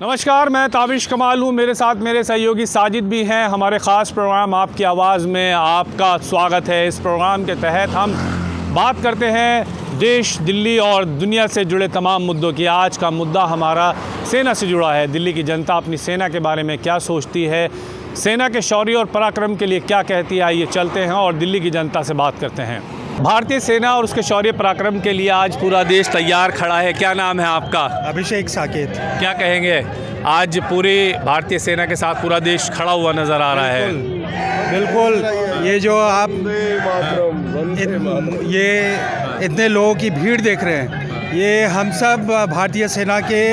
नमस्कार, मैं ताबिश कमाल हूँ। मेरे साथ मेरे सहयोगी साजिद भी हैं। हमारे ख़ास प्रोग्राम आपकी आवाज़ में आपका स्वागत है। इस प्रोग्राम के तहत हम बात करते हैं देश, दिल्ली और दुनिया से जुड़े तमाम मुद्दों की। आज का मुद्दा हमारा सेना से जुड़ा है। दिल्ली की जनता अपनी सेना के बारे में क्या सोचती है, सेना के शौर्य और पराक्रम के लिए क्या कहती है। आइए चलते हैं और दिल्ली की जनता से बात करते हैं। भारतीय सेना और उसके शौर्य पराक्रम के लिए आज पूरा देश तैयार खड़ा है। क्या नाम है आपका? अभिषेक साकेत। क्या कहेंगे, आज पूरी भारतीय सेना के साथ पूरा देश खड़ा हुआ नज़र आ रहा है। बिल्कुल। ये जो आप ये इतने लोगों की भीड़ देख रहे हैं, ये हम सब भारतीय सेना के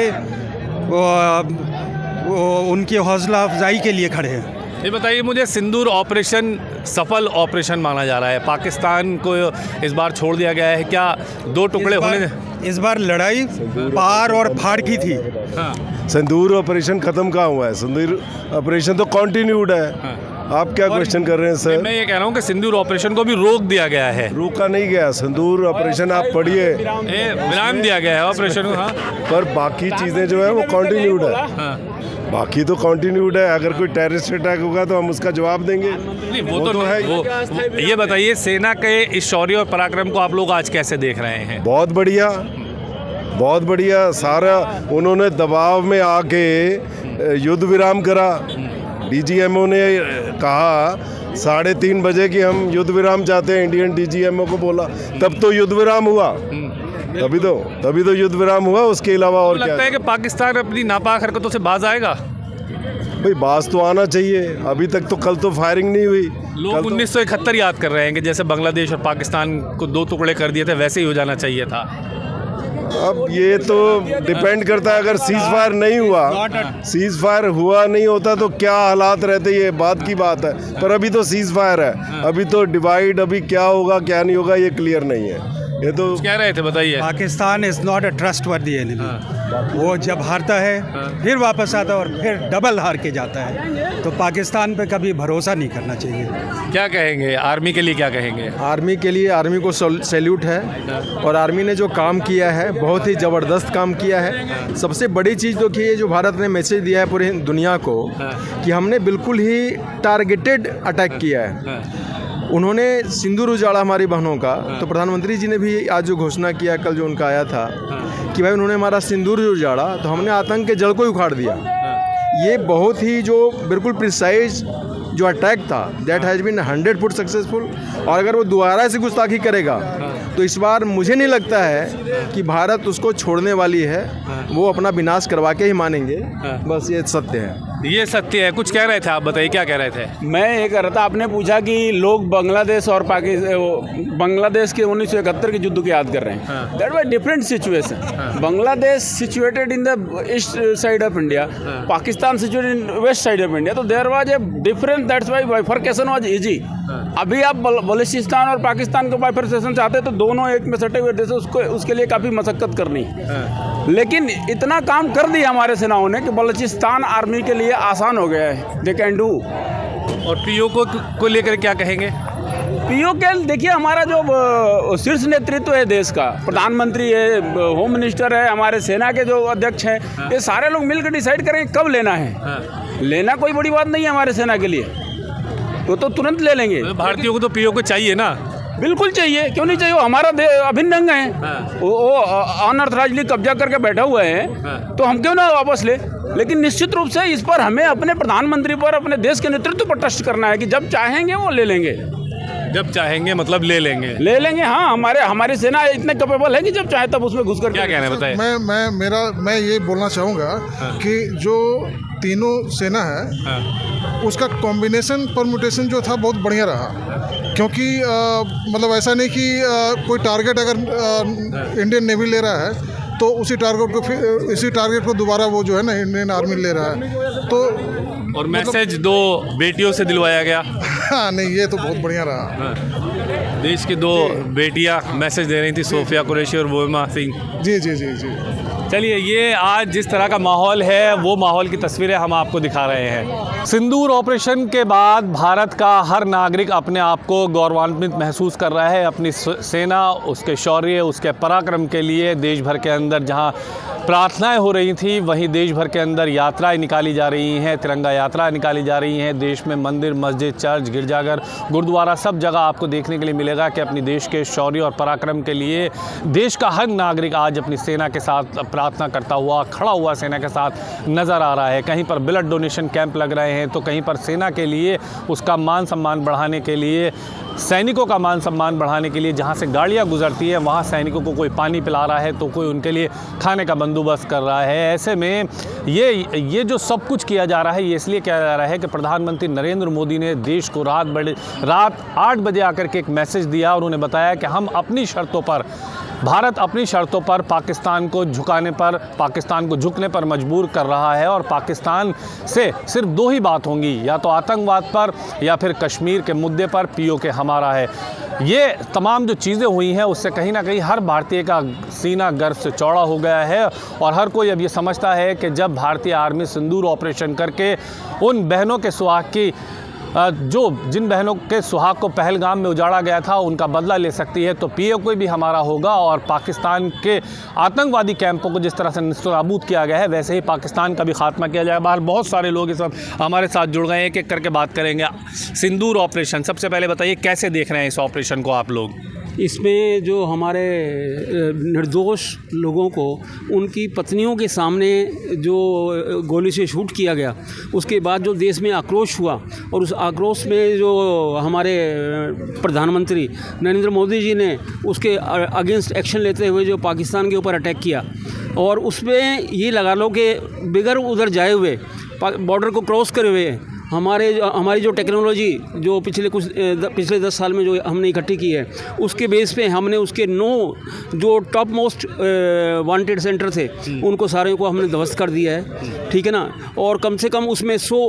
उनकी हौसला अफजाई के लिए खड़े हैं। ये बताइए मुझे, सिंदूर ऑपरेशन सफल ऑपरेशन माना जा रहा है। पाकिस्तान को इस बार छोड़ दिया गया है। क्या दो टुकड़े होने? इस बार लड़ाई पार और फाड़ की थी। हाँ। सिंदूर ऑपरेशन खत्म कहाँ हुआ है? सिंदूर ऑपरेशन तो कंटिन्यूड है। हाँ। आप क्या क्वेश्चन कर रहे हैं सर? मैं ये कह रहा हूँ कि सिंदूर ऑपरेशन को भी रोक दिया गया है। रोका नहीं गया। सिंदूर ऑपरेशन आप पढ़िए, विराम दिया गया है ऑपरेशन। हाँ। पर बाकी चीज़ें जो है वो कंटिन्यूड है। हाँ। बाकी तो कंटिन्यूड है। अगर कोई टेररिस्ट अटैक होगा तो हम उसका जवाब देंगे। नहीं, वो तो है। ये बताइए, सेना के इस शौर्य और पराक्रम को आप लोग आज कैसे देख रहे हैं? बहुत बढ़िया, बहुत बढ़िया। सारा उन्होंने दबाव में आके युद्ध विराम करा। डीजीएमओ ने कहा 3:30 बजे कि हम युद्ध विराम चाहते हैं। इंडियन डीजीएमओ को बोला, तब तो युद्ध विराम हुआ। तभी तो युद्ध विराम हुआ। उसके अलावा और क्या लगता है कि पाकिस्तान अपनी नापाक हरकतों से बाज आएगा? भाई बाज तो आना चाहिए। अभी तक तो कल तो फायरिंग नहीं हुई। लोग 1971 याद कर रहे हैं कि जैसे बांग्लादेश और पाकिस्तान को 2 टुकड़े कर दिए थे, वैसे ही हो जाना चाहिए था। अब ये तो डिपेंड करता है। अगर सीज फायर नहीं हुआ, सीज फायर हुआ नहीं होता तो क्या हालात रहते, ये बात की बात है। पर अभी तो सीज फायर है। अभी तो डिवाइड, अभी क्या होगा क्या नहीं होगा ये क्लियर नहीं है। ये तो कह रहे थे, बताइए। Pakistan is not a trustworthy enemy. वो जब हारता है फिर वापस आता है और फिर डबल हार के जाता है। तो पाकिस्तान पे कभी भरोसा नहीं करना चाहिए। क्या कहेंगे आर्मी के लिए? क्या कहेंगे आर्मी के लिए? आर्मी को सैल्यूट है। और आर्मी ने जो काम किया है बहुत ही ज़बरदस्त काम किया है। सबसे बड़ी चीज़ तो कि जो भारत ने मैसेज दिया है पूरी दुनिया को कि हमने बिल्कुल ही टारगेटेड अटैक किया है। उन्होंने सिंदूर उजाड़ा हमारी बहनों का। तो प्रधानमंत्री जी ने भी आज जो घोषणा किया, कल जो उनका आया था कि भाई उन्होंने हमारा सिंदूर उजाड़ा तो हमने आतंक के जड़ को ही उखाड़ दिया। ये बहुत ही जो बिल्कुल प्रिसाइज जो अटैक था, दैट हैज़ बीन 100% सक्सेसफुल। और अगर वो दोबारा से गुस्ताखी करेगा तो इस बार मुझे नहीं लगता है कि भारत उसको छोड़ने वाली है। वो अपना विनाश करवा के ही मानेंगे। बस ये सत्य है। ये सत्य है। कुछ कह रहे थे आप, बताइए क्या कह रहे थे? मैं ये कह रहा था, आपने पूछा कि लोग बांग्लादेश और बांग्लादेश के 1971 के युद्ध को याद कर रहे हैं। That was different situation. Bangladesh situated in the east side of India, Pakistan situated in west side of India. तो there was a difference, that's why bifurcation was easy. अभी आप बलूचिस्तान और पाकिस्तान को बाइफरकेशन चाहते हैं तो दोनों एक में सटे हुए देश, उसके लिए काफ़ी मशक्कत करनी। लेकिन इतना काम कर दिया हमारे सेनाओं ने कि बलूचिस्तान आर्मी के लिए आसान हो गया है। They can do. और पीओ को लेकर क्या कहेंगे? पीओ के देखिए, हमारा जो शीर्ष नेतृत्व है देश का, प्रधानमंत्री है, होम मिनिस्टर है, हमारे सेना के जो अध्यक्ष हैं, ये सारे लोग मिलकर डिसाइड करेंगे कब लेना है। लेना कोई बड़ी बात नहीं है हमारे सेना के लिए, तो तुरंत ले लेंगे। भारतीयों को तो पीओ को चाहिए ना? बिल्कुल चाहिए, क्यों नहीं चाहिए? हमारा अभिन्न अंग है। वो अनऑथराइजली कब्जा करके बैठा हुआ है, तो हम क्यों ना वापस ले। लेकिन निश्चित रूप से इस पर हमें अपने प्रधानमंत्री पर, अपने देश के नेतृत्व पर ट्रस्ट करना है कि जब चाहेंगे वो ले लेंगे। जब चाहेंगे मतलब ले लेंगे। हाँ, हमारी सेना इतने कैपेबल है कि जब चाहे तब उसमें घुस कर। क्या कहना है, बताइए। मैं ये बोलना चाहूँगा कि जो तीनों सेना है उसका कॉम्बिनेशन परम्यूटेशन जो था बहुत बढ़िया रहा। क्योंकि मतलब ऐसा नहीं कि कोई टारगेट अगर इंडियन नेवी ले रहा है तो उसी टारगेट को दोबारा वो जो है ना इंडियन आर्मी ले रहा है। तो और मैसेज 2 बेटियों से दिलवाया गया। हाँ, नहीं, ये तो बहुत बढ़िया रहा। देश की 2 बेटियां मैसेज दे रही थी, सोफिया कुरैशी और वोमा सिंह। जी जी जी जी। चलिए, ये आज जिस तरह का माहौल है वो माहौल की तस्वीरें हम आपको दिखा रहे हैं। सिंदूर ऑपरेशन के बाद भारत का हर नागरिक अपने आप को गौरवान्वित महसूस कर रहा है। अपनी सेना, उसके शौर्य, उसके पराक्रम के लिए देश भर के अंदर जहां प्रार्थनाएं हो रही थी, वहीं देश भर के अंदर यात्राएं निकाली जा रही हैं, तिरंगा यात्रा निकाली जा रही हैं। देश में मंदिर, मस्जिद, चर्च, गिरजाघर, गुरुद्वारा सब जगह आपको देखने के लिए मिलेगा कि अपनी देश के शौर्य और पराक्रम के लिए देश का हर नागरिक आज अपनी सेना के साथ प्रार्थना करता हुआ, खड़ा हुआ सेना के साथ नज़र आ रहा है। कहीं पर ब्लड डोनेशन कैंप लग रहे हैं, तो कहीं पर सेना के लिए उसका मान सम्मान बढ़ाने के लिए, सैनिकों का मान सम्मान बढ़ाने के लिए जहाँ से गाड़ियाँ गुजरती है वहाँ सैनिकों को कोई पानी पिला रहा है, तो कोई उनके लिए खाने का बंदोबस्त कर रहा है। ऐसे में ये जो सब कुछ किया जा रहा है, ये इसलिए किया जा रहा है कि प्रधानमंत्री नरेंद्र मोदी ने देश को रात 8 बजे आकर के एक मैसेज दिया और उन्होंने बताया कि हम अपनी शर्तों पर, भारत अपनी शर्तों पर पाकिस्तान को झुकने पर मजबूर कर रहा है और पाकिस्तान से सिर्फ 2 ही बात होंगी, या तो आतंकवाद पर या फिर कश्मीर के मुद्दे पर पीओके हमारा है। ये तमाम जो चीज़ें हुई हैं उससे कहीं ना कहीं हर भारतीय का सीना गर्व से चौड़ा हो गया है और हर कोई अब ये समझता है कि जब भारतीय आर्मी सिंदूर ऑपरेशन करके उन बहनों के सुहाग की जिन बहनों के सुहाग को पहलगाम में उजाड़ा गया था उनका बदला ले सकती है, तो पीओके भी हमारा होगा और पाकिस्तान के आतंकवादी कैंपों को जिस तरह से निस्ताबूद किया गया है वैसे ही पाकिस्तान का भी खात्मा किया जाएगा। बाहर बहुत सारे लोग इस वक्त हमारे साथ जुड़ गए हैं, एक एक करके बात करेंगे। सिंदूर ऑपरेशन, सबसे पहले बताइए कैसे देख रहे हैं इस ऑपरेशन को आप लोग? इसमें जो हमारे निर्दोष लोगों को उनकी पत्नियों के सामने जो गोली से शूट किया गया, उसके बाद जो देश में आक्रोश हुआ और उस आक्रोश में जो हमारे प्रधानमंत्री नरेंद्र मोदी जी ने उसके अगेंस्ट एक्शन लेते हुए जो पाकिस्तान के ऊपर अटैक किया, और उसमें ये लगा लो कि बिगर उधर जाए हुए, बॉर्डर को क्रॉस करे हुए हमारी जो टेक्नोलॉजी जो पिछले 10 साल में जो हमने इकट्ठी की है, उसके बेस पे हमने उसके 9 जो टॉप मोस्ट वांटेड सेंटर थे उनको सारे को हमने ध्वस्त कर दिया है, ठीक है ना। और कम से कम उसमें 100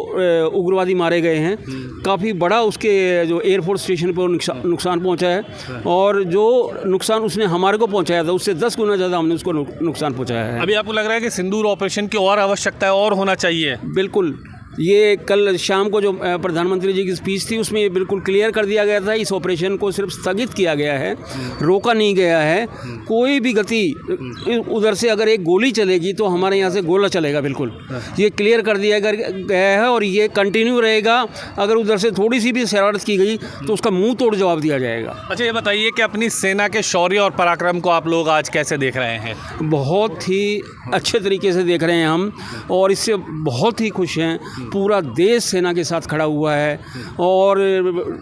उग्रवादी मारे गए हैं। काफ़ी बड़ा उसके जो एयरफोर्स स्टेशन पर नुकसान पहुंचा है और जो नुकसान उसने हमारे को पहुंचाया था उससे 10 गुना ज़्यादा हमने उसको नुकसान पहुंचाया है। अभी आपको लग रहा है कि सिंदूर ऑपरेशन की और आवश्यकता है और होना चाहिए? बिल्कुल, ये कल शाम को जो प्रधानमंत्री जी की स्पीच थी उसमें ये बिल्कुल क्लियर कर दिया गया था, इस ऑपरेशन को सिर्फ स्थगित किया गया है, रोका नहीं गया है। कोई भी गति उधर से अगर एक गोली चलेगी तो हमारे यहाँ से गोला चलेगा, बिल्कुल ये क्लियर कर दिया गया है और ये कंटिन्यू रहेगा। अगर उधर से थोड़ी सी भी शरारत की गई तो उसका मुंह तोड़ जवाब दिया जाएगा। अच्छा, ये बताइए कि अपनी सेना के शौर्य और पराक्रम को आप लोग आज कैसे देख रहे हैं? बहुत ही अच्छे तरीके से देख रहे हैं हम और इससे बहुत ही खुश हैं। पूरा देश सेना के साथ खड़ा हुआ है और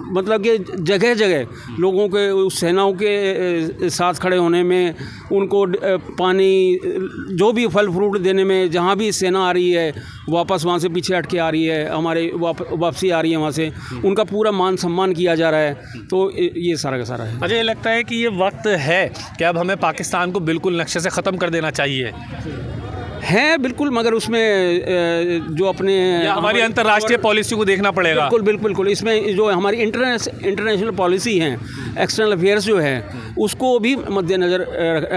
मतलब कि जगह जगह लोगों के उस सेनाओं के साथ खड़े होने में, उनको पानी, जो भी फल फ्रूट देने में, जहाँ भी सेना आ रही है वापस वहाँ से पीछे हट के आ रही है, हमारे वापसी आ रही है वहाँ से, उनका पूरा मान सम्मान किया जा रहा है। तो ये सारा का सारा है। मुझे ये लगता है कि ये वक्त है कि अब हमें पाकिस्तान को बिल्कुल नक्शे से ख़त्म कर देना चाहिए है, बिल्कुल, मगर उसमें जो अपने हमारी अंतर्राष्ट्रीय पॉलिसी को देखना पड़ेगा। बिल्कुल इसमें जो हमारी इंटरनेशनल पॉलिसी है, एक्सटर्नल अफेयर्स जो है, उसको भी मद्देनज़र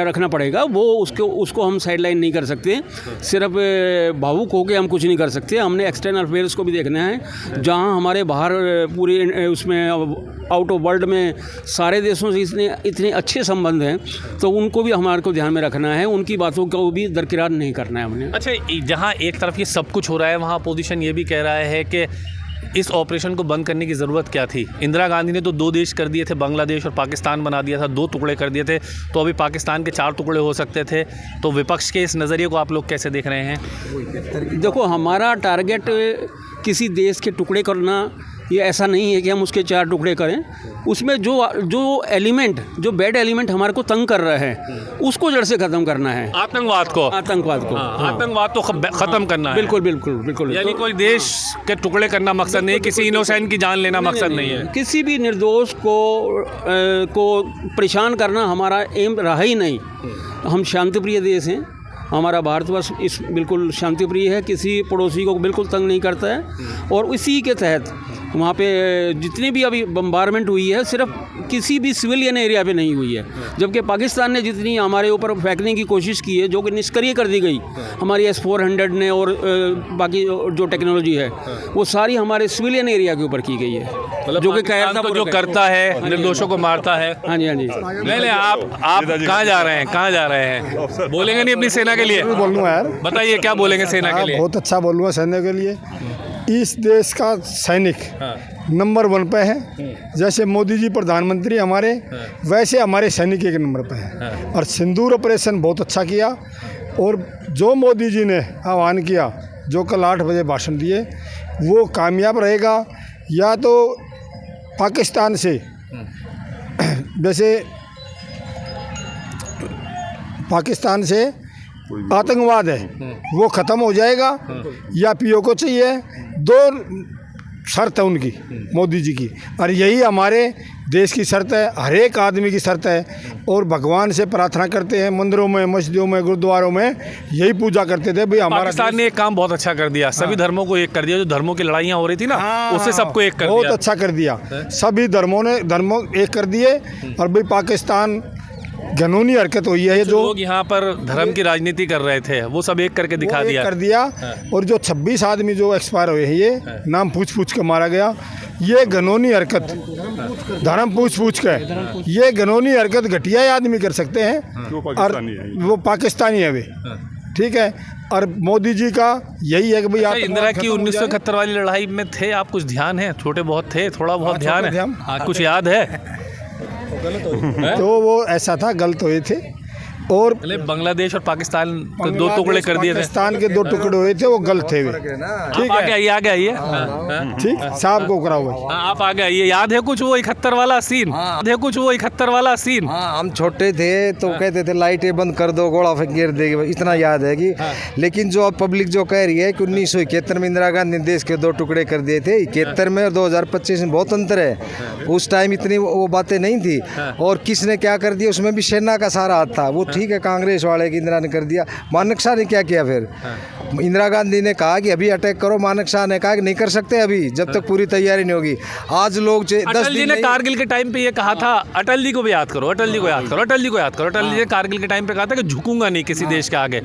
रखना पड़ेगा। वो उसको हम साइडलाइन नहीं कर सकते, सिर्फ भावुक होकर हम कुछ नहीं कर सकते। हमने एक्सटर्नल अफेयर्स को भी देखना है, जहाँ हमारे बाहर पूरे उसमें आउट ऑफ वर्ल्ड में सारे देशों से इतने अच्छे संबंध हैं, तो उनको भी हमारे को ध्यान में रखना है, उनकी बातों को भी दरकिरार नहीं करना है हमने। अच्छा, जहाँ एक तरफ ये सब कुछ हो रहा है वहाँ अपोजिशन ये भी कह रहा है कि इस ऑपरेशन को बंद करने की ज़रूरत क्या थी? इंदिरा गांधी ने तो 2 देश कर दिए थे, बांग्लादेश और पाकिस्तान बना दिया था, 2 टुकड़े कर दिए थे, तो अभी पाकिस्तान के 4 टुकड़े हो सकते थे। तो विपक्ष के इस नज़रिए को आप लोग कैसे देख रहे हैं? देखो, हमारा टारगेट किसी देश के टुकड़े करना ये ऐसा नहीं है कि हम उसके 4 टुकड़े करें। उसमें जो एलिमेंट, जो बैड एलिमेंट हमारे को तंग कर रहा है, उसको जड़ से ख़त्म करना है। आतंकवाद को आतंकवाद को ख़त्म करना है। बिल्कुल। यानी कोई देश के टुकड़े करना मकसद नहीं, किसी इनोसेंट की जान लेना मकसद नहीं है। किसी भी निर्दोष को परेशान करना हमारा एम रहा ही नहीं। हम शांतिप्रिय देश हैं, हमारा भारतवर्ष बिल्कुल शांतिप्रिय है, किसी पड़ोसी को बिल्कुल तंग नहीं करता है। और इसी के तहत वहाँ पे जितनी भी अभी बम्बारमेंट हुई है सिर्फ किसी भी सिविलियन एरिया पे नहीं हुई है, जबकि पाकिस्तान ने जितनी हमारे ऊपर फेंकने की कोशिश की है, जो कि निष्क्रिय कर दी गई हमारी S-400 ने और बाकी जो टेक्नोलॉजी है वो सारी हमारे सिविलियन एरिया के ऊपर की गई है, जो कि पाकिस्तान तो जो करता है निर्दोषों को मारता है। हाँ जी, हाँ जी। नहीं, आप कहाँ जा रहे हैं, कहाँ जा रहे हैं? बोलेंगे नहीं अपनी सेना के लिए? बोलूँगा यार, बताइए क्या बोलेंगे सेना के लिए? बहुत अच्छा बोलूँगा सेना के लिए। इस देश का सैनिक नंबर 1 पे है। जैसे मोदी जी प्रधानमंत्री हमारे, वैसे हमारे सैनिक 1 नंबर पे है। और सिंदूर ऑपरेशन बहुत अच्छा किया। और जो मोदी जी ने आह्वान किया, जो कल 8 बजे भाषण दिए, वो कामयाब रहेगा। या तो पाकिस्तान से जैसे पाकिस्तान से आतंकवाद है वो ख़त्म हो जाएगा, या पीओ को चाहिए। 2 शर्त है उनकी, मोदी जी की, और यही हमारे देश की शर्त है, हर एक आदमी की शर्त है। और भगवान से प्रार्थना करते हैं, मंदिरों में, मस्जिदों में, गुरुद्वारों में यही पूजा करते थे भाई हमारा पाकिस्तान ने एक काम बहुत अच्छा कर दिया, सभी धर्मों को एक कर दिया। जो धर्मों की लड़ाइयाँ हो रही थी ना, उससे सबको एक कर दिया। बहुत अच्छा कर दिया, सभी धर्मों एक कर दिए। और भाई पाकिस्तान कानूनी हरकत हुई है। जो लोग यहाँ पर धर्म की राजनीति कर रहे थे वो सब एक करके दिखा दिया, कर दिया। और जो 26 आदमी जो एक्सपायर हुए हैं, ये नाम पूछ के मारा गया, ये कानूनी हरकत, धर्म पूछ के, ये कानूनी हरकत घटिया आदमी कर सकते हैं। और वो पाकिस्तानी है वे, ठीक है। और मोदी जी का यही है कि भाई आप इंदिरा की 1971 वाली लड़ाई में थे आप? कुछ ध्यान है? छोटे बहुत थे, थोड़ा बहुत ध्यान है, कुछ याद है? तो वो ऐसा था, गलत हुए थे। और बांग्लादेश और पाकिस्तान तो 2 टुकड़े कर दिए थे। पाकिस्तान के 2 टुकड़े हुए थे, वो गलत थे वे। ठीक है, आगे आइए। ठीक, साहब को करा हुआ। आप आगे आइए। याद है कुछ वो 71 वाला सीन? याद है कुछ वो 71 वाला सीन? हाँ, हम छोटे थे तो कहते थे लाइटें बंद कर दो, गोला गिर देगी, इतना याद है कि। लेकिन जो अब पब्लिक जो कह रही है कि 1971 में इंदिरा गांधी ने देश के 2 टुकड़े कर दिए थे, 71 में और 2025 में बहुत अंतर है। उस टाइम इतनी वो बातें नहीं थी। और किसने क्या कर दिया, उसमें भी सेना का सारा हाथ था। वो ठीक है, कांग्रेस वाले की इंदिरा ने कर दिया। मानेक शाह ने क्या किया फिर? इंदिरा गांधी ने कहा कि अभी अटैक करो, मानेक शाह ने कहा कि नहीं कर सकते अभी, जब तक पूरी तैयारी नहीं होगी। आज लोग 10 अटल जी दिन ने कारगिल के टाइम पे ये कहा था, अटल जी को भी याद करो, अटल जी को याद करो, अटल जी को याद करो। अटल जी ने कारगिल के टाइम पे कहा था कि झुकूंगा नहीं किसी देश के आगे,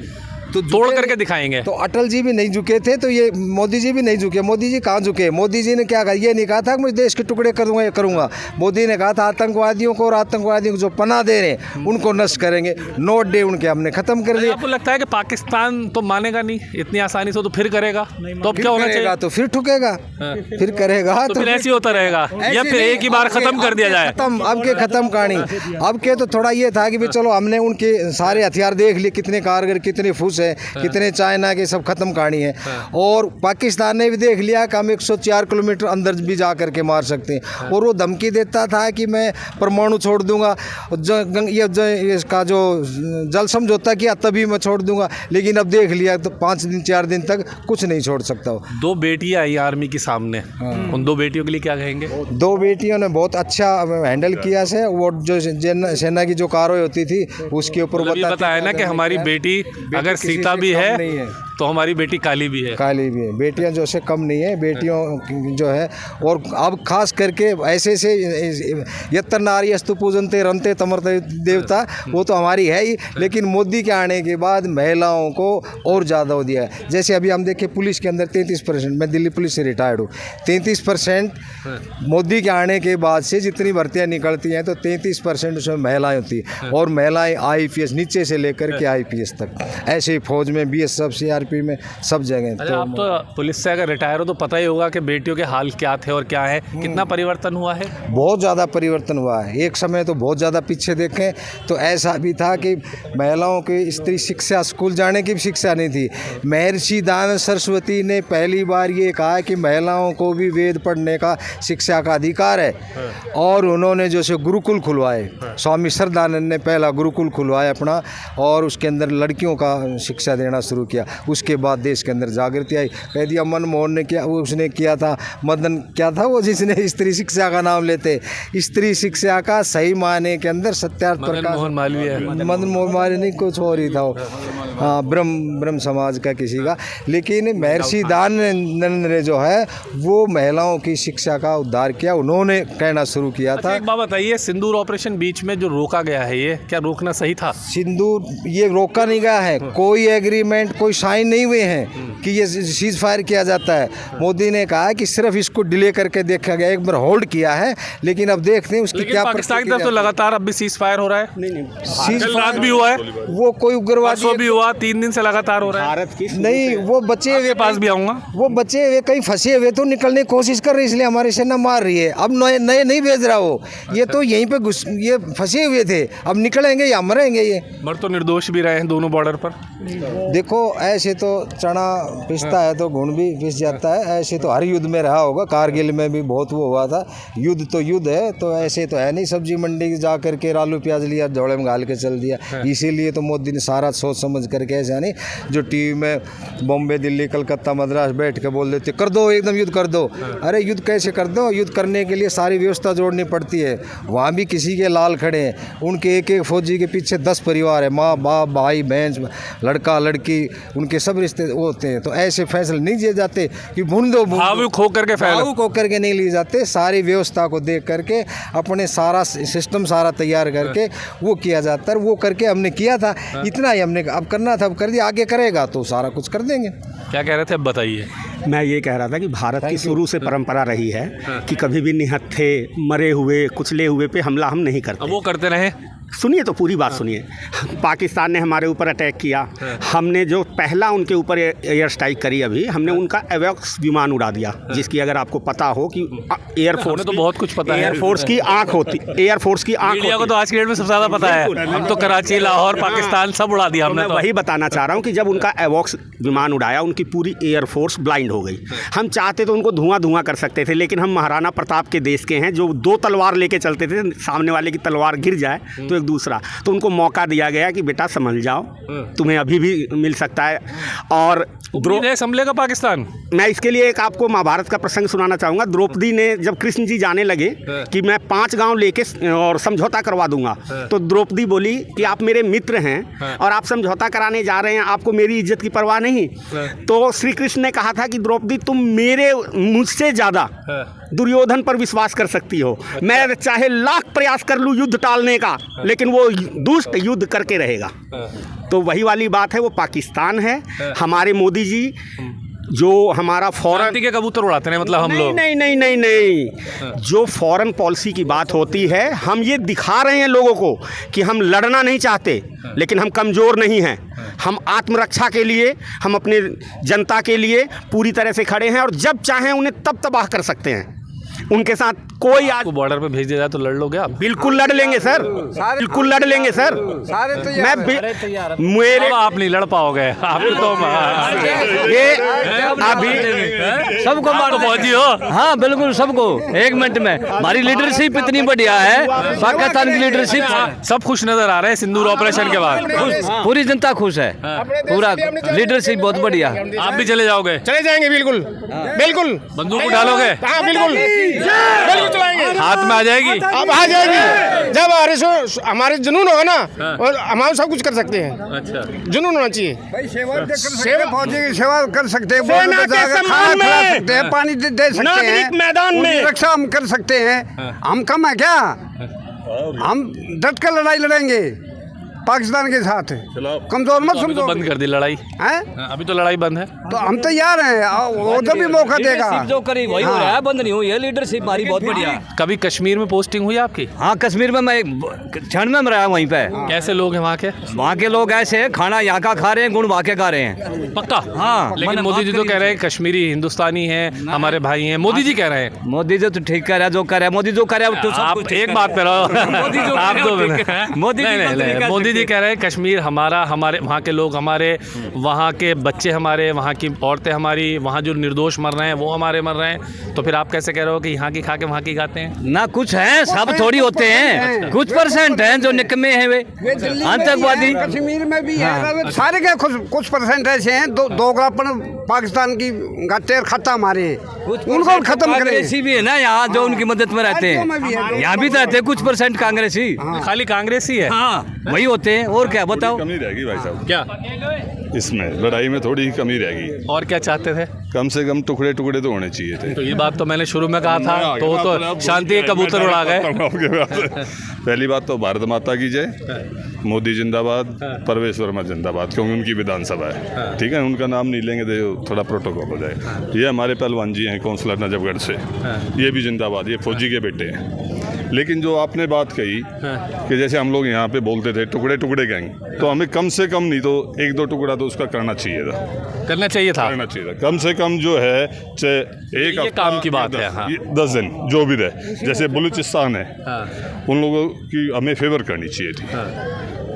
तो तोड़ करके दिखाएंगे। तो अटल जी भी नहीं झुके थे, तो ये मोदी जी भी नहीं झुके। मोदी जी कहाँ झुके? मोदी जी ने क्या कहा? ये नहीं कहा था कि मैं देश के टुकड़े करूँगा। मोदी ने कहा था आतंकवादियों को, और आतंकवादियों को जो पनाह दे रहे हैं उनको नष्ट करेंगे। नोट डे उनके हमने खत्म कर दिया। आपको लगता है कि पाकिस्तान तो मानेगा नहीं इतनी आसानी से, तो फिर करेगा? तो अब क्या होना चाहिए? तो फिर ठुकेगा, फिर करेगा, तो फिर ऐसे होता रहेगा, या फिर एक ही बार खत्म कर दिया जाए? खत्म, अब के खत्म कहानी। अब के तो थोड़ा ये था कि भाई चलो हमने उनके सारे हथियार देख लिए, कितने कारगर, कितने फूस है, कितने चाइना के, सब खत्म कहानी है। और पाकिस्तान ने भी देख लिया कि हम 104 किलोमीटर अंदर भी जा करके मार सकते हैं। और वो धमकी देता था कि मैं परमाणु छोड़ दूंगा, इसका जो जल समझौता किया तभी मैं छोड़ दूंगा। लेकिन अब देख लिया तो 5 दिन 4 दिन तक कुछ नहीं छोड़ सकता। 2 बेटियां आई आर्मी के सामने, उन 2 बेटियों के लिए क्या कहेंगे? 2 बेटियों ने बहुत अच्छा हैंडल किया से। वो जो सेना की जो कार्रवाई होती थी उसके ऊपर बताया ना कि हमारी बेटी अगर सीता भी है तो हमारी बेटी काली भी है। काली भी है, बेटियां जो से कम नहीं है, बेटियों जो है। और अब खास करके ऐसे से यत्तर नारी अस्तु पूजनते रमते तमरते देवता, वो तो हमारी है ही। लेकिन मोदी के आने के बाद महिलाओं को और ज़्यादा हो दिया है। जैसे अभी हम देखें पुलिस के अंदर 33%, मैं दिल्ली पुलिस से रिटायर्ड हूँ, 33% मोदी के आने के बाद से जितनी भर्तियाँ निकलती हैं तो 33% उसमें महिलाएँ होती हैं। और महिलाएँ IPS नीचे से लेकर के IPS तक, ऐसे ही फौज में, BSF CRP में, सब जगह। तो आप तो पुलिस से अगर रिटायर हो तो पता ही होगा कि बेटियों के हाल क्या थे और क्या है, कितना परिवर्तन हुआ है? बहुत ज़्यादा परिवर्तन हुआ है। एक समय तो बहुत ज़्यादा पीछे देखें तो ऐसा भी था कि महिलाओं की स्त्री शिक्षा, स्कूल जाने की भी शिक्षा नहीं थी। महर्षि दयानंद सरस्वती ने पहली बार ये कहा कि महिलाओं को भी वेद पढ़ने का, शिक्षा का अधिकार है। और उन्होंने जो से गुरुकुल खुलवाए, स्वामी श्रद्धानंद ने पहला गुरुकुल खुलवाया अपना, और उसके अंदर लड़कियों का शिक्षा देना शुरू किया। उसके बाद देश के अंदर जागृति आई। कह दिया मनमोहन ने किया, वो उसने किया था, मदन क्या था वो जिसने स्त्री शिक्षा का नाम लेते, स्त्री शिक्षा का सही मायने के अंदर सत्यार्थ प्रकाश, मदन मोहन मालवीय नहीं, कुछ और ही था वो। हाँ, ब्रह्म समाज का किसी का। लेकिन महर्षि दयानंद ने जो है वो महिलाओं की शिक्षा का उद्धार किया, उन्होंने कहना शुरू किया था। एक बात बताइए, सिंदूर ऑपरेशन बीच में जो रोका गया है, ये क्या रोकना सही था? सिंदूर ये रोका नहीं गया है, कोई एग्रीमेंट, कोई साइन नहीं हुए हैं कि ये सीज फायर किया जाता है। मोदी ने कहा कि सिर्फ इसको डिले करके देखा गया, एक बार होल्ड किया है, लेकिन अब देखते हैं उसकी क्या। पाकिस्तान की तरफ तो लगातार अब भी सीज फायर हो रहा है। सीज रात भी हुआ है, वो कोई उग्रवादी भी हुआ, 3 दिन से लगातार हो रहा है। भारत की नहीं, वो बचे हुए पास भी आऊंगा, वो बचे हुए कहीं फंसे हुए तो निकलने की कोशिश कर रही, इसलिए हमारी सेना मार रही है। अब नए नहीं भेज रहा वो, ये तो यहीं पे ये फंसे हुए थे, अब निकलेंगे या मरेंगे ये। मर तो निर्दोष भी रहे हैं दोनों बॉर्डर पर। देखो ऐसे तो चना पिसता है तो गुण भी पिस जाता है, ऐसे तो हर युद्ध में रहा होगा, कारगिल में भी बहुत वो हुआ था। युद्ध तो युद्ध है, तो ऐसे तो है नहीं सब्जी मंडी जा करके आलू प्याज लिया झोड़े में घाल के चल दिया। इसीलिए तो मोदी ने सारा सोच समझ करके, ऐसा नहीं जो टीवी में बॉम्बे दिल्ली कलकत्ता मद्रास बैठ के बोल देते कर दो एकदम युद्ध कर दो। अरे युद्ध कैसे कर दो? युद्ध करने के लिए सारी व्यवस्था जोड़नी पड़ती है। वहाँ भी किसी के लाल खड़े हैं, उनके एक एक फौजी के पीछे 10 परिवार है, माँ बाप भाई बहन लड़का लड़की, उनके सब रिश्ते होते हैं। तो ऐसे फैसले नहीं लिए जाते कि भून दो, भावुक होकर के नहीं लिए जाते। सारी व्यवस्था को देख करके अपने सारा सिस्टम सारा तैयार करके वो किया जाता है। वो करके हमने किया था, इतना ही हमने अब करना था, अब कर दिया, आगे करेगा तो सारा कुछ कर देंगे। क्या कह रहे थे, अब बताइए। मैं ये कह रहा था कि भारत की शुरू से परंपरा रही है कि कभी भी निहत्थे, मरे हुए, कुचले हुए पे हमला हम नहीं करते। वो करते रहे। सुनिए तो पूरी बात सुनिए। पाकिस्तान ने हमारे ऊपर अटैक किया, हमने जो पहला उनके ऊपर एयर स्ट्राइक करी, अभी हमने उनका एवॉक्स विमान उड़ा दिया, जिसकी अगर आपको पता हो कि एयरफोर्स तो बहुत कुछ पता है, एयरफोर्स की आंख होती, एयरफोर्स की आंख को तो आज की डेट में सबसे ज़्यादा पता है। हम तो कराची, लाहौर, पाकिस्तान सब उड़ा दिया हमने। मैं वही बताना चाह रहा हूँ कि जब उनका एवॉक्स विमान उड़ाया, उनकी पूरी एयरफोर्स ब्लाइंड हो गई। हम चाहते तो उनको धुआं कर सकते थे, लेकिन हम महाराणा प्रताप के देश के हैं, जो 2 तलवार लेके चलते थे, सामने वाले की तलवार गिर जाए तो एक दूसरा, तो उनको मौका दिया गया कि बेटा समझ जाओ, तुम्हें अभी भी मिल सकता है। और संभलेगा पाकिस्तान। मैं इसके लिए एक आपको महाभारत का प्रसंग सुनाना चाहूँगा। द्रौपदी ने जब कृष्ण जी जाने लगे कि मैं 5 गांव लेके और समझौता करवा दूंगा, तो द्रौपदी बोली कि आप मेरे मित्र हैं और आप समझौता कराने जा रहे हैं, आपको मेरी इज्जत की परवाह नहीं। तो श्री कृष्ण ने कहा था कि द्रौपदी तुम मुझसे ज़्यादा दुर्योधन पर विश्वास कर सकती हो, मैं चाहे लाख प्रयास कर लूँ युद्ध टालने का, लेकिन वो दुष्ट युद्ध करके रहेगा। तो वही वाली बात है, वो पाकिस्तान है। हमारे मोदी जी जो हमारा फॉरेन के कबूतर उड़ाते हैं, मतलब हम लोग नहीं, जो फॉरेन पॉलिसी की बात होती है, हम ये दिखा रहे हैं लोगों को कि हम लड़ना नहीं चाहते, लेकिन हम कमज़ोर नहीं हैं। हम आत्मरक्षा के लिए, हम अपने जनता के लिए पूरी तरह से खड़े हैं, और जब चाहें उन्हें तब तबाह कर सकते हैं। उनके साथ कोई आज बॉर्डर पे भेज दिया जाए तो लड़ लोगे आप? बिल्कुल लड़ लेंगे सर, बिल्कुल लड़ लेंगे सर। मेरे आप नहीं लड़ पाओगे, आप तो ये अभी सबको मार पहुंची हो। हाँ बिल्कुल, सबको 1 मिनट में। हमारी लीडरशिप इतनी बढ़िया है, पाकिस्तान की लीडरशिप। सब खुश नजर आ रहे हैं सिंदूर ऑपरेशन के बाद। पूरी जनता खुश है, पूरा लीडरशिप बहुत बढ़िया। आप भी चले जाओगे? चले जाएंगे, बिल्कुल बिल्कुल। बंदूक उठालोगे? हाँ बिल्कुल चलाएंगे। हाथ में आ जाएगी? अब आ जाएगी। जब हमारे जुनून होगा ना, और हम सब कुछ कर सकते हैं। अच्छा, जुनून होना चाहिए। फौजी की सेवा कर सकते हैं, सेना के सम्मान में सकते हैं, पानी दे सकते हैं, मैदान में रक्षा हम कर सकते हैं। हम कम है क्या? हम डट कर लड़ाई लड़ेंगे पाकिस्तान के साथ। कमजोर मत समझो। बंद कर दी लड़ाई हैं? अभी तो लड़ाई बंद है। तो हम तैयार हैं, वो तो भी मौका देगा। जो करी वही हो रहा है, बंद नहीं हुई है। लीडरशिप हमारी बहुत बढ़िया। कभी कश्मीर में पोस्टिंग हुई आपकी? हाँ, कश्मीर में मैं क्षण में रहा वहीं पे। कैसे लोग हैं वहाँ के? वहाँ के लोग ऐसे खाना यहाँ का खा रहे हैं, गुण वहाँ के खा रहे हैं। पक्का? हाँ। लेकिन मोदी जी तो कह रहे हैं कश्मीरी हिंदुस्तानी हैं, हमारे भाई हैं। मोदी जी कह रहे हैं। मोदी जी तो ठीक कह रहा है, जो कह रहा है मोदी जो कह रहा है। आप एक बात पे रहो, आप दो। मोदी जी कह रहे हैं कश्मीर हमारा, हमारे वहाँ के लोग हमारे, वहाँ के बच्चे हमारे, वहाँ की औरतें हमारी, वहाँ जो निर्दोष मर रहे हैं वो हमारे मर रहे हैं। तो फिर आप कैसे कह रहे हो कि यहाँ की खा के वहाँ की खाते हैं? ना कुछ है, सब थोड़ी होते हैं, कुछ % हैं जो निकम्मे हैं, वे आतंकवादी। कश्मीर में भी है, सारे के कुछ % ऐसे हैं दोगलापन पाकिस्तान की गाते और खाता हमारे हैं, उनको खत्म करें। कांग्रेसी भी है ना यहाँ, जो उनकी मदद में रहते हैं। यहाँ भी तो रहते हैं कुछ % कांग्रेसी। खाली कांग्रेसी है? हाँ, वही होते होते हैं, और क्या बताओ। कमी रहेगी भाई साहब, क्या इसमें लड़ाई में थोड़ी ही कमी रहेगी। और क्या चाहते थे? कम से कम टुकड़े टुकड़े तो होने चाहिए थे। तो ये बात तो मैंने शुरू में कहा था, तो वो तो शांति के कबूतर उड़ा गए। पहली बात तो भारत माता की जय, मोदी जिंदाबाद, परवेश वर्मा जिंदाबाद, क्योंकि उनकी विधानसभा है, ठीक है, उनका नाम नहीं लेंगे तो थोड़ा प्रोटोकॉल हो जाए। ये हमारे पहलवान जी हैं काउंसलर नजफगढ़ से, ये भी जिंदाबाद, ये फौजी के बेटे हैं। लेकिन जो आपने बात कही कि जैसे हम लोग यहाँ पे बोलते थे टुकड़े टुकड़े गैंग, तो हमें कम से कम नहीं तो 1-2 टुकड़ा तो उसका करना चाहिए था, करना चाहिए था कम से कम जो है चाहे एक ये काम की बात है। हाँ। 10 दिन जो भी रहे, जैसे बलूचिस्तान है, उन लोगों की हमें फेवर करनी चाहिए थी।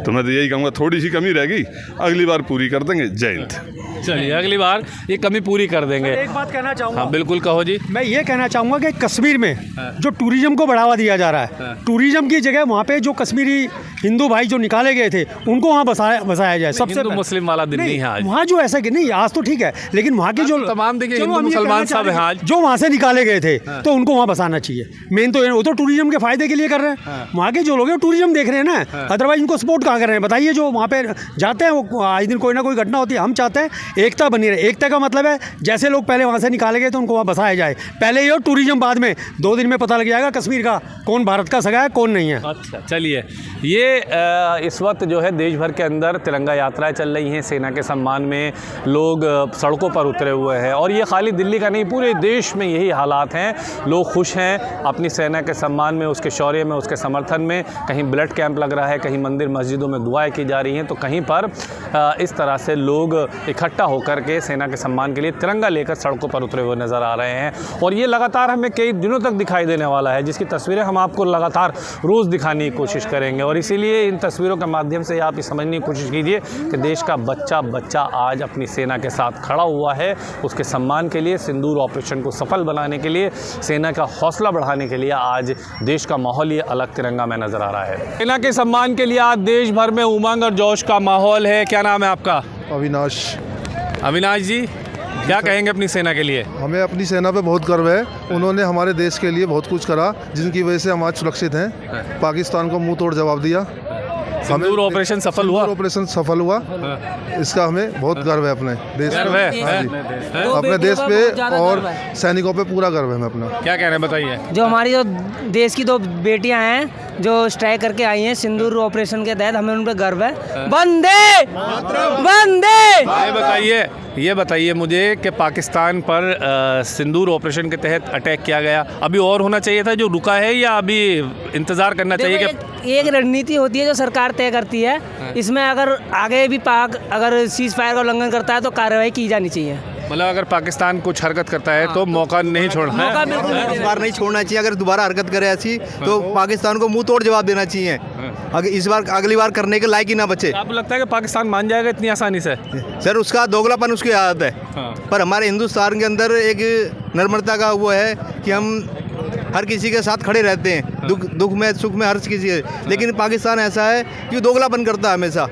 तो मैं तो यही कहूँगा, थोड़ी सी कमी रहेगी, अगली बार पूरी कर देंगे। जय हिंद। चलिए, अगली बार ये कमी पूरी कर देंगे। एक बात कहना चाहूँगा। हाँ बिल्कुल, कहो जी। मैं ये कहना चाहूँगा कि कश्मीर में जो टूरिज्म को बढ़ावा दिया जा रहा है, टूरिज्म की जगह वहाँ पे जो कश्मीरी हिंदू भाई जो निकाले गए थे उनको वहाँ बसाया जाए। सबसे हिंदू मुस्लिम वाला दिन नहीं है आज। वहाँ जो ऐसा कि नहीं, आज तो ठीक है, लेकिन वहाँ के जो तमाम देखिए हिंदू मुसलमान सब हैं आज, जो वहाँ से निकाले गए थे तो उनको वहाँ बसाना चाहिए। मेन तो वो तो टूरिज्म के फायदे के लिए कर रहे हैं, वहाँ के जो लोग हैं टूरिज्म देख रहे हैं ना, अदरवाइज उनको सपोर्ट कहाँ कर रहे हैं बताइए। जो वहाँ पे जाते हैं वो आज दिन कोई ना कोई घटना होती है। हम चाहते हैं एकता बनी रहे। एकता का मतलब है जैसे लोग पहले वहाँ से निकाले गए तो उनको वहाँ बसाया जाए, पहले ये और टूरिज्म बाद में। 2 दिन में पता लग जाएगा कश्मीर का कौन भारत का सगा है कौन नहीं है। अच्छा, चलिए, ये इस वक्त जो है देश भर के अंदर तिरंगा यात्राएं चल रही हैं। सेना के सम्मान में लोग सड़कों पर उतरे हुए हैं, और ये खाली दिल्ली का नहीं, पूरे देश में यही हालात हैं। लोग खुश हैं अपनी सेना के सम्मान में, उसके शौर्य में, उसके समर्थन में। कहीं ब्लड कैंप लग रहा है, कहीं मंदिर मस्जिदों में दुआएं की जा रही हैं, तो कहीं पर इस तरह से लोग इकट्ठा होकर के सेना के सम्मान के लिए तिरंगा लेकर सड़कों पर उतरे हुए नज़र आ रहे हैं। और ये लगातार हमें कई दिनों तक दिखाई देने वाला है, जिसकी तस्वीरें हम आपको लगातार रोज़ दिखाने की कोशिश करेंगे। और इसीलिए इन तस्वीरों के माध्यम से आप ये समझने की कोशिश कीजिए कि देश का बच्चा आज अपनी सेना के साथ खड़ा हुआ है। उसके सम्मान के लिए, सिंदूर ऑपरेशन को सफल बनाने के लिए, सेना का हौसला बढ़ाने के लिए आज देश का माहौल ये अलग तिरंगा में नज़र आ रहा है। सेना के सम्मान के लिए आज देश भर में उमंग और जोश का माहौल है। क्या नाम है आपका? अविनाश जी, क्या कहेंगे अपनी सेना के लिए? हमें अपनी सेना पे बहुत गर्व है। उन्होंने हमारे देश के लिए बहुत कुछ करा, जिनकी वजह से हम आज सुरक्षित हैं। पाकिस्तान को मुंह तोड़ जवाब दिया। सिंदूर ऑपरेशन सफल हुआ। ऑपरेशन सफल हुआ, इसका हमें बहुत गर्व है अपने देश पे, अपने देश पे और सैनिकों पे पूरा गर्व है हमें अपना। क्या कह रहे हैं बताइए? जो हमारी जो देश की 2 बेटियां हैं जो स्ट्राइक करके आई हैं सिंदूर ऑपरेशन के तहत, हमें उन पर गर्व है। वंदे वंदे। ये बताइए मुझे कि पाकिस्तान पर सिंदूर ऑपरेशन के तहत अटैक किया गया, अभी और होना चाहिए था जो रुका है, या अभी इंतज़ार करना चाहिए कि एक रणनीति होती है जो सरकार तय करती है। इसमें अगर आगे भी पाक अगर सीज फायर का उल्लंघन करता है तो कार्रवाई की जानी चाहिए। मतलब अगर पाकिस्तान कुछ हरकत करता है तो मौका नहीं छोड़ना है, इस बार नहीं छोड़ना चाहिए। अगर दोबारा हरकत करे ऐसी तो पाकिस्तान को मुंह तोड़ जवाब देना चाहिए। अगर इस बार अगली बार करने के लायक ही ना बचे। आपको लगता है कि पाकिस्तान मान जाएगा इतनी आसानी से? सर उसका दोगलापन उसकी आदत है। पर हमारे हिंदुस्तान के अंदर एक नम्रता का वो है कि हम हर किसी के साथ खड़े रहते हैं, दुख में सुख में हर किसी के। लेकिन पाकिस्तान ऐसा है कि दोगलापन करता है हमेशा।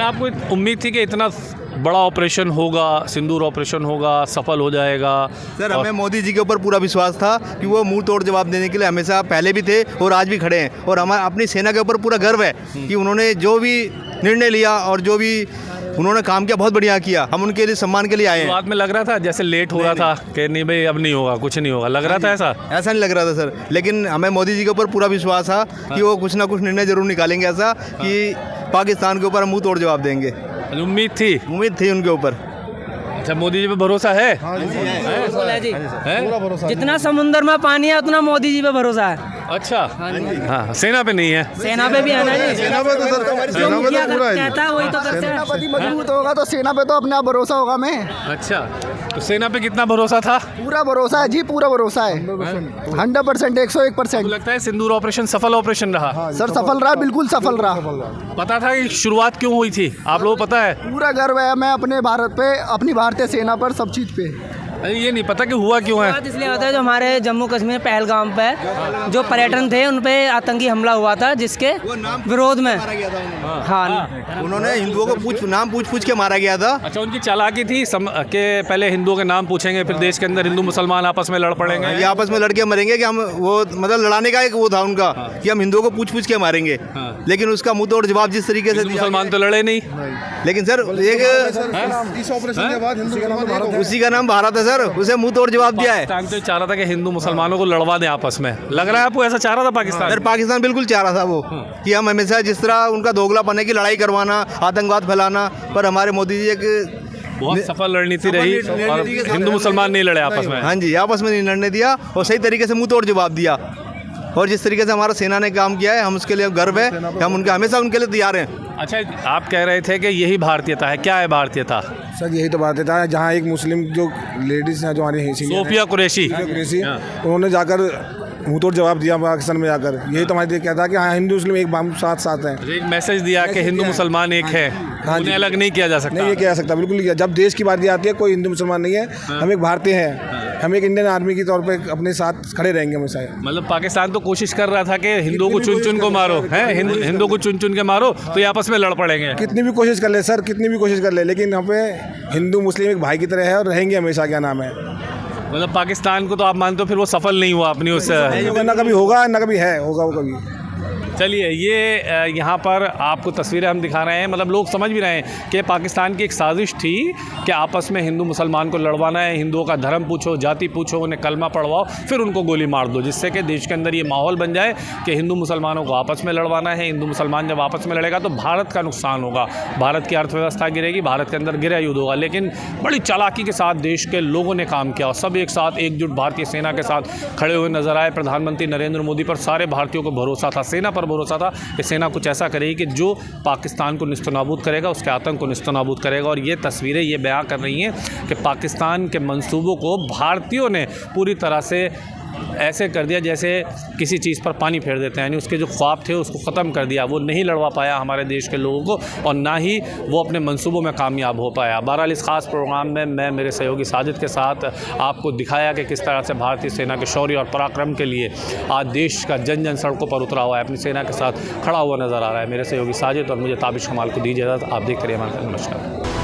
आपको उम्मीद थी कि इतना बड़ा ऑपरेशन होगा, सिंदूर ऑपरेशन होगा, सफल हो जाएगा? सर हमें मोदी जी के ऊपर पूरा विश्वास था कि वो मुंह तोड़ जवाब देने के लिए हमेशा पहले भी थे और आज भी खड़े हैं। और हमारा अपनी सेना के ऊपर पूरा गर्व है कि उन्होंने जो भी निर्णय लिया और जो भी उन्होंने काम किया बहुत बढ़िया किया। हम उनके लिए सम्मान के लिए आए हैं। बाद में लग रहा था जैसे लेट हो रहा था कि नहीं भाई अब नहीं होगा, कुछ नहीं होगा, लग रहा था ऐसा नहीं लग रहा था सर। लेकिन हमें मोदी जी के ऊपर पूरा विश्वास था कि वो कुछ ना कुछ निर्णय जरूर निकालेंगे ऐसा कि पाकिस्तान के ऊपर मुंह तोड़ जवाब देंगे। उम्मीद थी उनके ऊपर। अच्छा, मोदी जी पे भरोसा है? पूरा भरोसा। जितना समुद्र में पानी है उतना मोदी जी पे भरोसा है। अच्छा, हाँ, सेना पे नहीं है? सेना पे भी है ना जी। सेना पे तो सर कहता है वही तो करते हैं। सेनापति मजबूत होगा तो सेना पे तो अपना भरोसा होगा। मैं अच्छा, तो सेना पे कितना भरोसा था? पूरा भरोसा है जी, पूरा भरोसा है 100%, 101%। लगता है सिंदूर ऑपरेशन सफल ऑपरेशन रहा? सर सफल रहा, बिल्कुल सफल रहा। पता था कि शुरुआत क्यों हुई थी? आप लोगों को पता है? पूरा गर्व है मैं अपने भारत पे, अपनी भारतीय सेना पर, सब चीज़ पे। ये नहीं पता कि हुआ क्यों है। बात इसलिए होता है जो हमारे जम्मू कश्मीर पहलगाम पे जो पर्यटन थे उन पे आतंकी हमला हुआ था जिसके विरोध में हाँ उन्होंने हिंदुओं को नाम पूछ के मारा गया था। अच्छा, उनकी चालाकी थी कि पहले हिंदुओं के नाम पूछेंगे फिर देश के अंदर हिंदू मुसलमान आपस में लड़ पड़ेंगे, ये आपस में लड़के मरेंगे कि हम वो मतलब लड़ाने का एक वो था उनका कि हम हिंदुओं को पूछ के मारेंगे। लेकिन उसका मुंह तोड़ जवाब जिस तरीके से मुसलमान तो लड़े नहीं। लेकिन सर एक इस ऑपरेशन के बाद हिंदू उसी का नाम भारत है सर, उसे मुंह तोड़ जवाब दिया है। पाकिस्तान तो चाह रहा था कि हिंदू मुसलमानों को लड़वा दें आपस में, लग रहा है आपको ऐसा चाह रहा था पाकिस्तान? सर पाकिस्तान बिल्कुल चाह रहा था वो कि हम हमेशा जिस तरह उनका दोगलापन की लड़ाई करवाना, आतंकवाद फैलाना, पर हमारे मोदी जी एक बहुत सफल रणनीति रही और हिंदू मुसलमान नहीं लड़े आपस में। हाँ जी, आपस में नहीं लड़ने दिया और सही तरीके से मुंह तोड़ जवाब दिया। और जिस तरीके से हमारा सेना ने काम किया है हम उसके लिए गर्व है, हम उनके हमेशा उनके लिए तैयार हैं। अच्छा, आप कह रहे थे कि यही भारतीयता है, क्या है भारतीयता? सर यही तो भारतीयता है, जहाँ एक मुस्लिम जो लेडीज़ हैं जो हमारी सोफिया कुरैशी उन्होंने जाकर मुँह तोड़ जवाब दिया पाकिस्तान में जाकर। यही तो हमारे क्या था कि हाँ हिंदू मुस्लिम एक साथ साथ हैं। एक मैसेज दिया कि हिंदू मुसलमान एक है, उन्हें अलग नहीं किया जा सकता। नहीं ये किया जा सकता, बिल्कुल नहीं किया। जब देश की बात आती है कोई हिंदू मुसलमान नहीं है, हम एक भारतीय हैं, हम एक इंडियन आर्मी की तौर पे अपने साथ खड़े रहेंगे हमेशा। मतलब पाकिस्तान तो कोशिश कर रहा था कि हिंदुओं को चुन को मारो, है हिंदू को चुन के मारो तो ये आपस में लड़ पड़ेंगे। कितनी भी कोशिश कर ले सर, कितनी भी कोशिश कर ले, लेकिन यहाँ पे हिंदू मुस्लिम एक भाई की तरह है और रहेंगे हमेशा। क्या नाम है, मतलब पाकिस्तान को तो आप मानते हो फिर वो सफल नहीं हुआ अपनी उस ना कभी होगा ना कभी है, होगा वो कभी। चलिए, ये यहाँ पर आपको तस्वीरें हम दिखा रहे हैं, मतलब लोग समझ भी रहे हैं कि पाकिस्तान की एक साजिश थी कि आपस में हिंदू मुसलमान को लड़वाना है, हिंदुओं का धर्म पूछो, जाति पूछो, उन्हें कलमा पढ़वाओ, फिर उनको गोली मार दो, जिससे कि देश के अंदर ये माहौल बन जाए कि हिंदू मुसलमानों को आपस में लड़वाना है। हिंदू मुसलमान जब आपस में लड़ेगा तो भारत का नुकसान होगा, भारत की अर्थव्यवस्था गिरेगी, भारत के अंदर गृह युद्ध होगा। लेकिन बड़ी चालाकी के साथ देश के लोगों ने काम किया और सब एक साथ एकजुट भारतीय सेना के साथ खड़े हुए नजर आए। प्रधानमंत्री नरेंद्र मोदी पर सारे भारतीयों को भरोसा था, सेना पर भरोसा था कि सेना कुछ ऐसा करेगी कि जो पाकिस्तान को निस्तनाबूद करेगा, उसके आतंक को निस्तनाबूद करेगा। और ये तस्वीरें ये बयां कर रही हैं कि पाकिस्तान के मंसूबों को भारतीयों ने पूरी तरह से ऐसे कर दिया जैसे किसी चीज़ पर पानी फेर देते हैं, यानी उसके जो ख्वाब थे उसको ख़त्म कर दिया। वो नहीं लड़वा पाया हमारे देश के लोगों को और ना ही वो अपने मंसूबों में कामयाब हो पाया। बहरहाल इस ख़ास प्रोग्राम में मैं मेरे सहयोगी साजिद के साथ आपको दिखाया कि किस तरह से भारतीय सेना के शौर्य और पराक्रम के लिए आज देश का जन जन सड़कों पर उतरा हुआ है, अपनी सेना के साथ खड़ा हुआ नज़र आ रहा है। मेरे सहयोगी साजिद और मुझे ताबिश कमाल को दीजिए इजाज़त। आप देखते रहिए हमारे। नमस्कार।